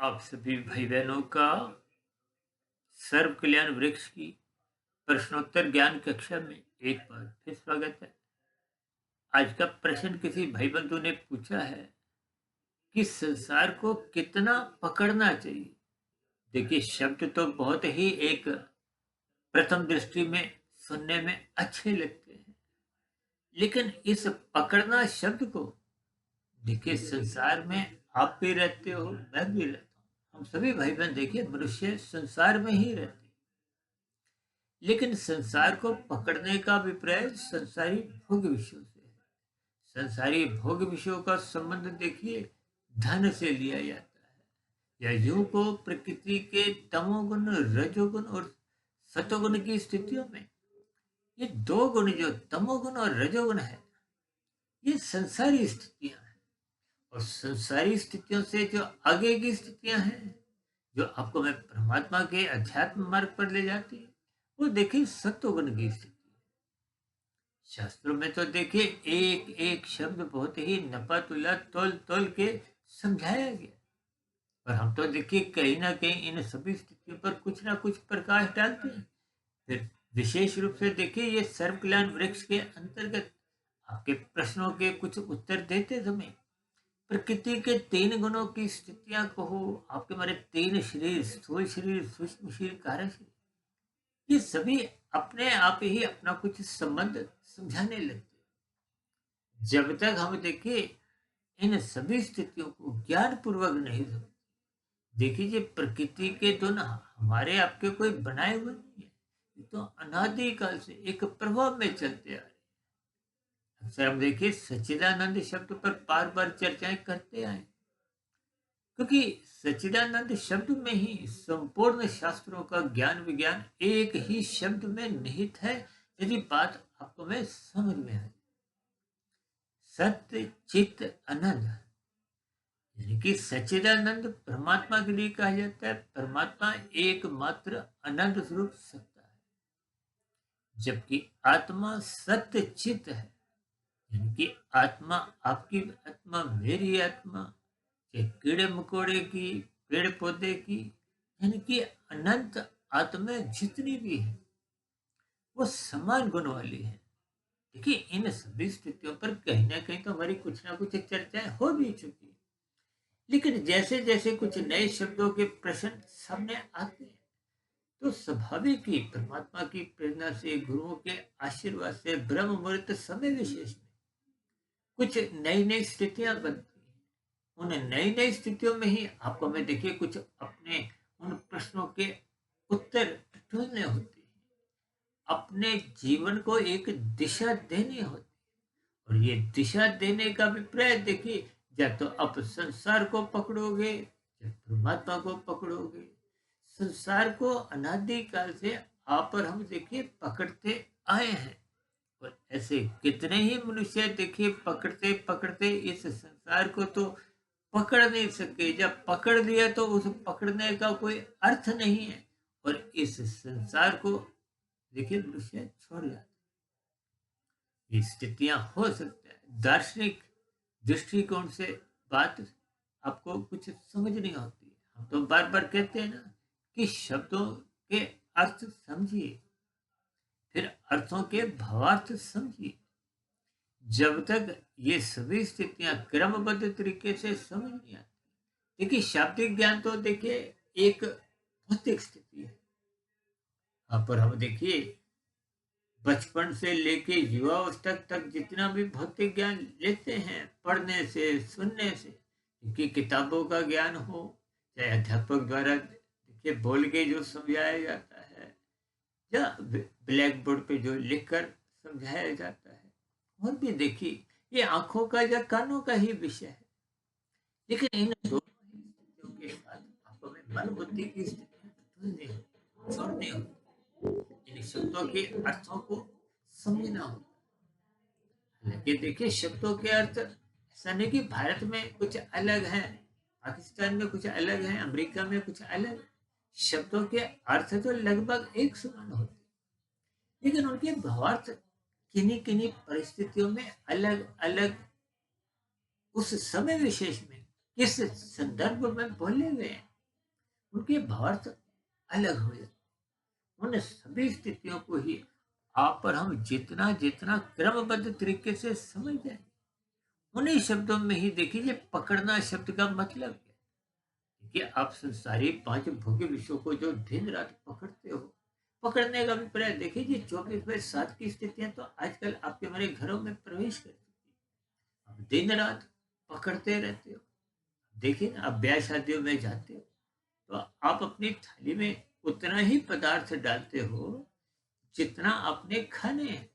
आप सभी भाई बहनों का सर्व कल्याण वृक्ष की प्रश्नोत्तर ज्ञान कक्षा में एक बार फिर स्वागत है। आज का प्रश्न किसी भाई बंधु ने पूछा है कि संसार को कितना पकड़ना चाहिए। देखिए, शब्द तो बहुत ही एक प्रथम दृष्टि में सुनने में अच्छे लगते हैं, लेकिन इस पकड़ना शब्द को देखिए, संसार में आप भी रहते हो, मैं भी रहता हूँ, हम सभी भाई बहन देखिए मनुष्य संसार में ही रहते हैं। लेकिन संसार को पकड़ने का अभिप्राय संसारी भोग विषयों से है। संसारी भोग विषयों का संबंध देखिए धन से लिया जाता है, या यूं को प्रकृति के तमोगुण, रजोगुण और सतोगुण की स्थितियों में ये दो गुण जो तमोगुण और रजोगुण है, ये संसारी स्थितियां हैं। और संसारी स्थितियों से जो आगे की स्थितियां हैं, जो आपको मैं परमात्मा के अध्यात्म मार्ग पर ले जाती है, वो देखिए सत्वगुण की स्थिति। शास्त्रों में तो देखिए एक एक शब्द बहुत ही नपा तुला तोल तोल के समझाया गया, और हम तो देखिए कहीं ना कहीं इन सभी स्थितियों पर कुछ ना कुछ प्रकाश डालते हैं। फिर विशेष रूप से देखिए ये सर्व कल्याण वृक्ष के अंतर्गत आपके प्रश्नों के कुछ उत्तर देते समय प्रकृति के तीन गुणों की स्थितियां कहो, आपके हमारे तीन शरीर, स्थूल शरीर, सूक्ष्म शरीर, कार्य शरीर, ये सभी अपने आप ही अपना कुछ संबंध समझाने लगते हैं। जब तक हम देखिए इन सभी स्थितियों को ज्ञान पूर्वक नहीं समझते, देखिए ये प्रकृति के तो ना हमारे आपके कोई बनाए हुए नहीं है, ये तो अनादि काल से एक प्रभाव में चलते आ रहे हैं। अक्सर हम देखिए सच्चिदानंद शब्द पर बार बार चर्चाएं करते आए, क्योंकि सच्चिदानंद शब्द में ही संपूर्ण शास्त्रों का ज्ञान विज्ञान एक ही शब्द में निहित है। यदि बात आपको मैं समझ में आए, सत्य चित आनंद, यानी कि सच्चिदानंद परमात्मा के लिए कहा जाता है। परमात्मा एकमात्र आनंद स्वरूप सत्ता है, जबकि आत्मा सत्य चित है, यानी कि आत्मा आपकी आत्मा, मेरी आत्मा, चाहे कीड़े मकोड़े की, पेड़ पौधे की, यानी कि अनंत आत्मा जितनी भी है वो समान गुण वाली है। देखिए इन सभी स्थितियों पर कहीं ना कहीं तो हमारी कुछ ना कुछ चर्चाएं हो भी चुकी है, लेकिन जैसे जैसे कुछ नए शब्दों के प्रश्न सामने आते हैं, तो स्वाभाविक ही परमात्मा की प्रेरणा से, गुरुओं के आशीर्वाद से ब्रह्म मुहूर्त समय विशेष में कुछ नई नई स्थितियां बनती हैं। उन नई नई स्थितियों में ही आपको मैं देखिए कुछ अपने उन प्रश्नों के उत्तर ढूंढने होते हैं, अपने जीवन को एक दिशा देनी होती है। और ये दिशा देने का अभिप्राय देखिए, या तो आप संसार को पकड़ोगे या परमात्मा को पकड़ोगे। संसार को अनादिकाल से आप और हम देखिए पकड़ते आए हैं, और ऐसे कितने ही मनुष्य देखिए पकड़ते पकड़ते इस संसार को तो पकड़ नहीं सके। जब पकड़ लिया तो उस पकड़ने का कोई अर्थ नहीं है, और इस संसार को देखिए मनुष्य छोड़ जाता है। ये स्थितियां हो सकता है दार्शनिक दृष्टिकोण से बात आपको कुछ समझ नहीं होती है। हम तो बार बार कहते हैं ना कि शब्दों के अर्थ समझिए, फिर अर्थों के भावार्थ समझिए। जब तक ये सभी स्थितियां क्रमबद्ध तरीके से समझ नहीं आती, देखिए शाब्दिक ज्ञान तो देखिए एक भौतिक स्थिति है। यहाँ पर हम देखिए बचपन से लेके युवावस्था तक जितना भी भौतिक ज्ञान लेते हैं, पढ़ने से, सुनने से, क्योंकि किताबों का ज्ञान हो, चाहे अध्यापक द्वारा देखिए बोल के जो समझाया जाता है, या ब्लैक बोर्ड पे जो लिखकर समझाया जाता है, और भी देखिए ये आंखों का या कानों का ही विषय है। लेकिन इन दोनों ही स्थितियों के साथ आपको में मन बुद्धि की स्थितियां ढूंढनी होती, छोड़नी होती, इन शब्दों के अर्थों को समझना होता है। हालांकि देखिए शब्दों के अर्थ ऐसा नहीं कि भारत में कुछ अलग है, पाकिस्तान में कुछ अलग है, अमेरिका में कुछ अलग है। शब्दों के अर्थ तो लगभग एक समान होते हैं, लेकिन उनके भावार्थ किन्हीं किन्हीं परिस्थितियों में अलग अलग, उस समय विशेष में किस संदर्भ में बोले हुए हैं, उनके भावार्थ अलग हो जाते। उन सभी स्थितियों को ही आप और हम जितना जितना क्रमबद्ध तरीके से समझ जाए, उन्हीं शब्दों में ही देखिए पकड़ना शब्द का मतलब क्या है। देखिए आप संसारी पांच भौतिक विषयों को जो दिन रात पकड़ते हो, पकड़ने का अभिप्राय देखिए जी 24/7 की स्थितियां तो आजकल आपके हमारे घरों में प्रवेश कर चुकी है। आप दिन रात पकड़ते रहते हो। देखिए ना, आप ब्याह शादियों में जाते हो तो आप अपनी थाली में उतना ही पदार्थ डालते हो जितना आपने खाने हैं।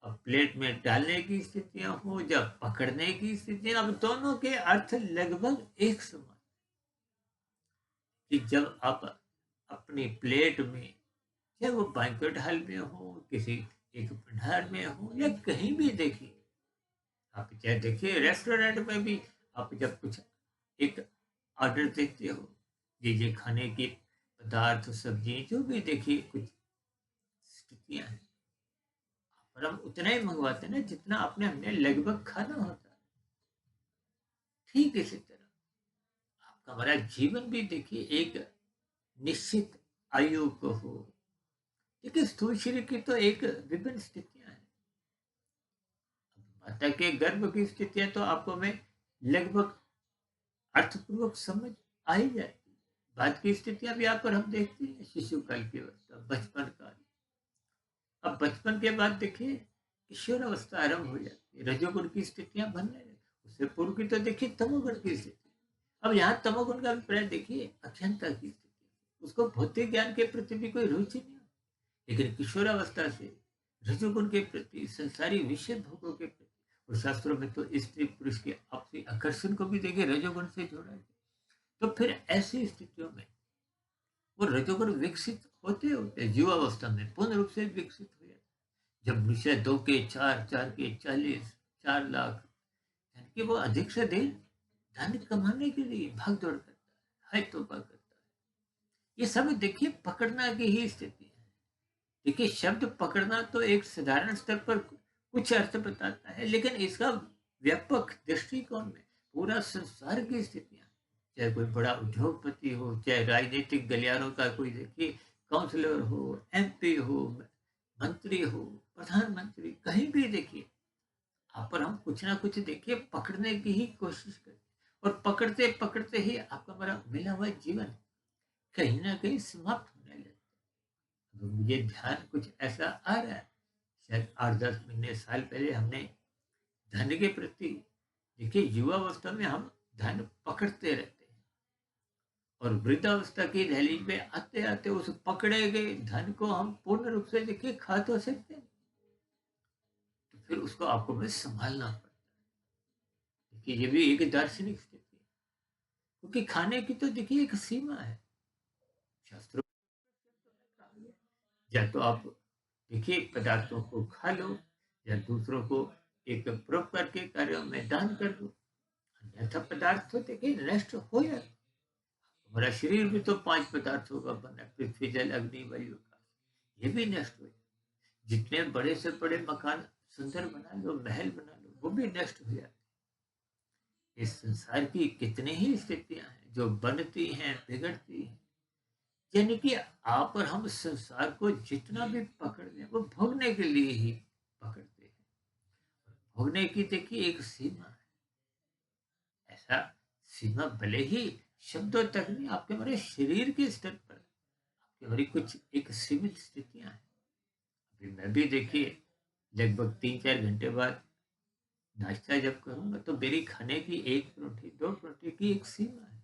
अब प्लेट में डालने की स्थितियां हो या पकड़ने की स्थितियां, अब दोनों के अर्थ लगभग एक समान। कि जब आप अपनी प्लेट में, चाहे वो बैंक्वेट हॉल में हो, किसी एक भंडार में हो या कहीं भी देखिए, आप चाहे देखिए रेस्टोरेंट में भी, आप जब कुछ एक ऑर्डर देते हो, ये खाने के पदार्थ सब्जी जो भी देखिए कुछ स्थितियां हैं, पर हम उतना ही मंगवाते हैं ना जितना आपने हमने लगभग खाना होता है। ठीक इसी तरह आपका हमारा जीवन भी देखिए एक निश्चित आयु को हो। देखिए स्थूल शरीर की तो एक विभिन्न स्थितियां हैं। माता के गर्भ की स्थितियां तो आपको मैं लगभग अर्थपूर्वक समझ आ ही जाती है। बाद की स्थितियां भी आप और हम देखते हैं, शिशु काल की अवस्था, बचपन काल। अब बचपन के बाद देखिए किशोर अवस्था आरंभ हो जाती है, रजोगुण की स्थितियां बनने लगती। उससे पूर्व की तो देखिए तमोगुण की स्थिति। अब यहाँ तमोगुण का अभिप्राय देखिए अज्ञानता की स्थिति, उसको भौतिक ज्ञान के प्रति भी कोई रुचि नहीं। लेकिन किशोरावस्था से रजोगुण के प्रति, संसारी विषय भोगों के प्रति, और शास्त्रों में तो स्त्री पुरुष के आपसी आकर्षण को भी देखिए रजोगुण से जोड़ा गया। तो फिर ऐसी स्थितियों में वो रजोगुण विकसित होते होते युवावस्था में पूर्ण रूप से विकसित हो जाता है। जब मनुष्य 2 के 4, 4 के 40, 4 लाख, यानी कि वो अधिक से अधिक धन कमाने के लिए भाग दौड़ करता है तौबा करता है। ये सब देखिए पकड़ना की ही स्थिति है। देखिए शब्द पकड़ना तो एक साधारण स्तर पर कुछ अर्थ बताता है, लेकिन इसका व्यापक दृष्टिकोण में पूरा संसार की स्थितियां, चाहे कोई बड़ा उद्योगपति हो, चाहे राजनीतिक गलियारों का कोई देखिए काउंसलर हो, एमपी हो, मंत्री हो, प्रधानमंत्री, कहीं भी देखिए आप पर हम कुछ ना कुछ देखिए पकड़ने की ही कोशिश करते हैं। और पकड़ते पकड़ते ही आपका हमारा मिला हुआ जीवन कहीं ना कहीं समाप्त होने लगता है। तो मुझे ध्यान कुछ ऐसा आ रहा है, शायद 8-10 महीने साल पहले हमने धन के प्रति, देखिए युवावस्था में हम धन पकड़ते रहते हैं और वृद्धावस्था की दहलीज पे आते आते उस पकड़े गए धन को हम पूर्ण रूप से देखिए खा तो सकते हैं, तो फिर उसको आपको में संभालना पड़ता है। देखिए ये भी एक दार्शनिक स्थिति है, क्योंकि खाने की तो देखिए एक सीमा है। शास्त्रों में कहा गया है, या तो आप देखिए पदार्थों को खा लो या दूसरों को एक परोपकार के कार्यों में दान कर दो, अन्यथा पदार्थ तो देखिए नष्ट हो जाता है। हमारा शरीर भी तो 5 पदार्थों का बना है, पृथ्वी जल अग्नि वायु आकाश, ये भी नष्ट हो जाए। जितने बड़े से बड़े मकान सुंदर बना लो, महल बना लो, वो भी नष्ट हो जाते हैं। इस संसार की कितनी ही स्थितियां हैं जो बनती हैं, बिगड़ती हैं। यानी कि आप और हम संसार को जितना भी पकड़ लें, वो भोगने के लिए ही पकड़ते हैं। भोगने की देखिए एक सीमा है। ऐसा सीमा भले ही शब्दों तक नहीं, आपके हमारे शरीर के स्तर पर आपके हमारी कुछ एक सीमित स्थितियां हैं। अभी मैं भी देखिए लगभग 3-4 घंटे बाद नाश्ता जब करूंगा तो मेरी खाने की 1 परोठी 2 परोठी की एक सीमा है।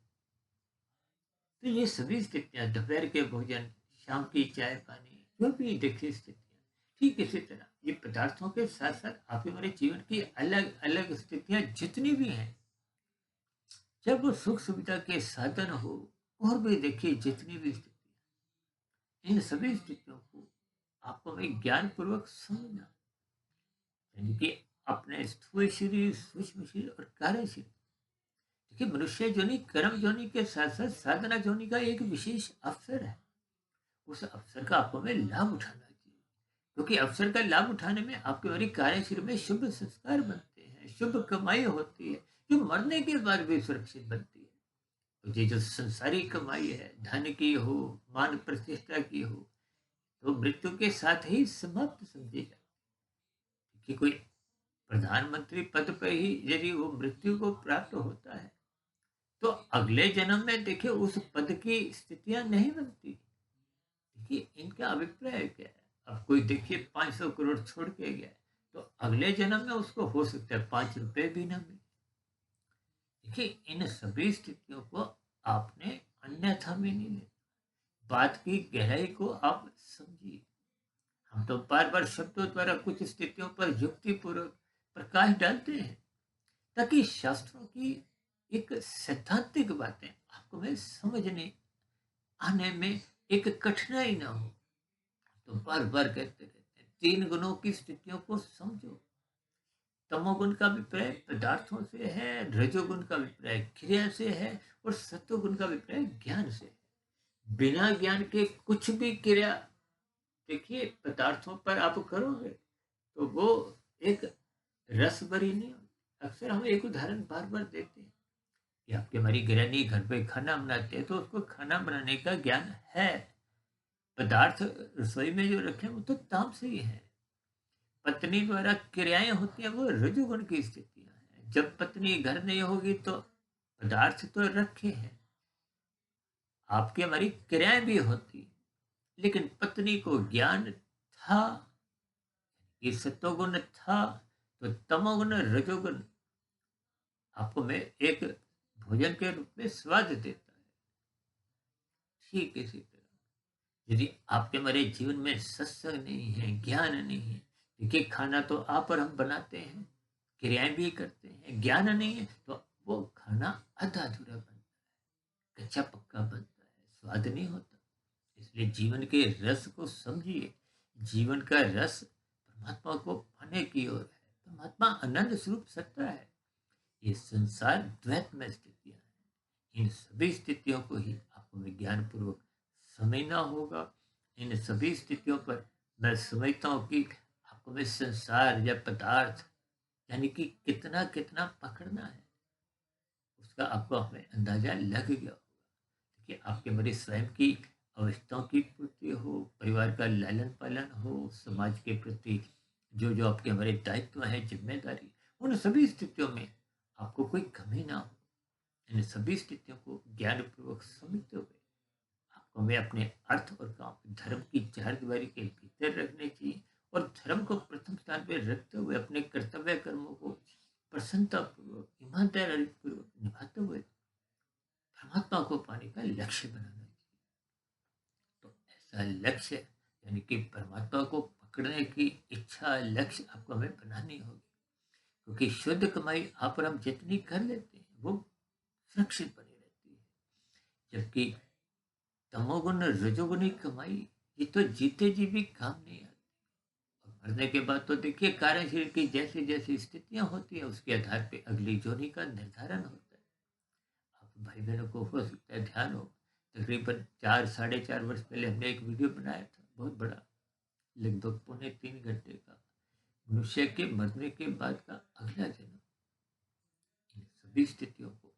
तो ये सभी स्थितियां, दोपहर के भोजन, शाम की चाय पानी, जो भी देखिए स्थितियां, ठीक इसी तरह ये पदार्थों के साथ साथ आपके हमारे जीवन की अलग अलग स्थितियां जितनी भी हैं, जब वो सुख सुविधा के साधन हो, और भी देखिए जितनी भी स्थितियां, इन सभी स्थितियों को आपको हमें ज्ञान पूर्वक समझना, यानी कि अपने स्थूल शरीर, सूक्ष्म शरीर और कार्य शरीर, देखिए मनुष्य जोनि कर्म जोनि के साथ साथ साधना जोनि का एक विशेष अवसर है। उस अवसर का आपको हमें लाभ उठाना चाहिए, क्योंकि अवसर का लाभ उठाने में आपके हमारी कार्य शरीर में शुभ संस्कार बनते हैं, शुभ कमाई होती है, जो मरने के बाद भी सुरक्षित बनती है। तो ये जो संसारी कमाई है, धन की हो, मान प्रतिष्ठा की हो, तो मृत्यु के साथ ही समाप्त समझी जाती है। कि कोई प्रधानमंत्री पद पे ही यदि वो मृत्यु को प्राप्त होता है, तो अगले जन्म में देखिए उस पद की स्थितियां नहीं बनती। देखिए इनका अभिप्राय क्या है। अब कोई देखिए 500 करोड़ छोड़ के गया है, तो अगले जन्म में उसको हो सकता है 5 रुपए भी ना मिले। देखिए इन सभी स्थितियों को आपने अन्यथा में नहीं लेना। बात की गहराई को आप समझिए। हम तो बार बार शब्दों द्वारा कुछ स्थितियों पर युक्ति पूर्वक प्रकाश डालते हैं, ताकि शास्त्रों की एक सैद्धांतिक बातें आपको में समझने आने में एक कठिनाई ना हो। तो बार बार कहते रहते हैं 3 गुणों की स्थितियों को समझो। तमोगुण का अभिप्राय पदार्थों से है, रजोगुण का अभिप्राय क्रिया से है, और सत्वगुण का अभिप्राय ज्ञान से है। बिना ज्ञान के कुछ भी क्रिया देखिए पदार्थों पर आप करोगे तो वो एक रस भरी नहीं होती। अक्सर हम एक उदाहरण बार बार देते हैं कि आपकी हमारी गृहिणी घर पे खाना बनाते हैं, तो उसको खाना बनाने का ज्ञान है। पदार्थ रसोई में जो रखे वो तो तामसी ही है। पत्नी द्वारा क्रियाएं होती हैं, वो रजोगुण की स्थितियां हैं। जब पत्नी घर नहीं होगी तो पदार्थ तो रखे हैं, आपकी हमारी क्रियाएं भी होती, लेकिन पत्नी को ज्ञान था, ये सत्वगुण था, तो तमोगुण रजोगुण आपको में एक भोजन के रूप में स्वाद देता है। ठीक इसी तरह यदि आपके हमारे जीवन में सत्संग नहीं है, ज्ञान नहीं है, देखिए खाना तो आप और हम बनाते हैं, क्रियाएं भी करते हैं, ज्ञान नहीं है तो वो खाना आधा अधूरा बनता है, कच्चा पक्का बनता है, स्वाद नहीं होता। इसलिए जीवन के रस को समझिए। जीवन का रस परमात्मा को पाने की ओर है। परमात्मा आनंद स्वरूप सत्ता है। ये संसार द्वैत में स्थितियां हैं। इन सभी स्थितियों को ही आपको विज्ञान पूर्वक समझना होगा। इन सभी स्थितियों पर मैं समझता हूँ कि आपको में संसार या पदार्थ यानी कि कितना कितना पकड़ना है, उसका आपको हमें अंदाजा लग गया होगा कि आपके मेरे स्वयं की आवश्यकताओं की पूर्ति हो, परिवार का लालन पालन हो, समाज के प्रति जो जो आपके हमारे दायित्व है, जिम्मेदारी, उन सभी स्थितियों में आपको कोई कमी ना हो। इन सभी स्थितियों को ज्ञानपूर्वक समझते हुए आपको हमें अपने अर्थ और काम धर्म की चार दीवारी के भीतर रखने चाहिए, और धर्म को प्रथम स्थान पर रखते हुए अपने कर्तव्य कर्मों को प्रसन्नता पूर्वक ईमानदारी पूर्वक निभाते हुए परमात्मा को पाने का लक्ष्य बनाना चाहिए। तो ऐसा लक्ष्य यानी कि परमात्मा को पकड़ने की इच्छा, लक्ष्य आपको हमें बनानी होगी। क्योंकि शुद्ध कमाई आप और हम जितनी कर लेते हैं वो सुरक्षित बनी रहती है, जबकि तमोगुण रजोगुणी कमाई ये तो जीते जी भी काम नहीं आती। और मरने के बाद तो देखिए कार्य शरीर की जैसी जैसी स्थितियां होती है उसके आधार पे अगली जोनी का निर्धारण होता है। आप भाई बहनों को हो सकता है ध्यान हो, तकरीबन 4 साढ़े 4 वर्ष पहले हमने एक वीडियो बनाया था बहुत बड़ा, लगभग 2.5 3 घंटे का, मनुष्य के मरने के बाद का अगला जन्म। इन सभी स्थितियों को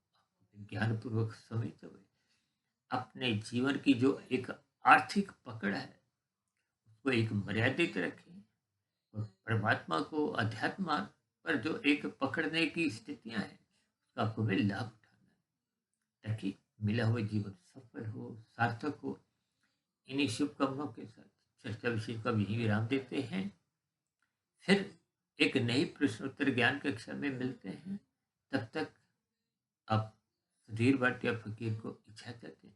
ज्ञान पूर्वक समझते हुए अपने जीवन की जो एक आर्थिक पकड़ है उसको एक मर्यादित रखें, और परमात्मा को अध्यात्म पर जो एक पकड़ने की स्थितियां हैं उसका आपको भी लाभ उठाना है, ताकि मिला हुआ जीवन सफल हो, सार्थक हो। इन्हीं शुभकामनाओं के साथ चर्चा विषय का यही विराम देते हैं। फिर एक नई प्रश्नोत्तर ज्ञान कक्षा में मिलते हैं। तब तक आप सुधीर भाटिया फकीर को इजाजत दें।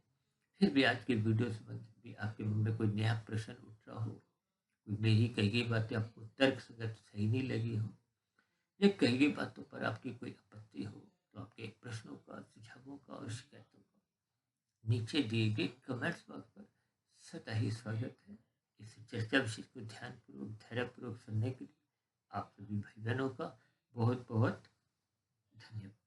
फिर भी आज की वीडियो संबंधित भी आपके मन में कोई नया प्रश्न उठ रहा हो, कोई मेरी कही गई बातें आपको तर्क संगत सही नहीं लगी हो, या कही गई बातों पर आपकी कोई आपत्ति हो, तो आपके प्रश्नों का, सुझावों का और शिकायतों का नीचे दिए गए कमेंट्स बॉक्स पर सदा ही स्वागत है। इस चर्चा विषय को ध्यानपूर्वक धैर्यपूर्वक सुनने के लिए आप सभी भाई बहनों का बहुत बहुत धन्यवाद।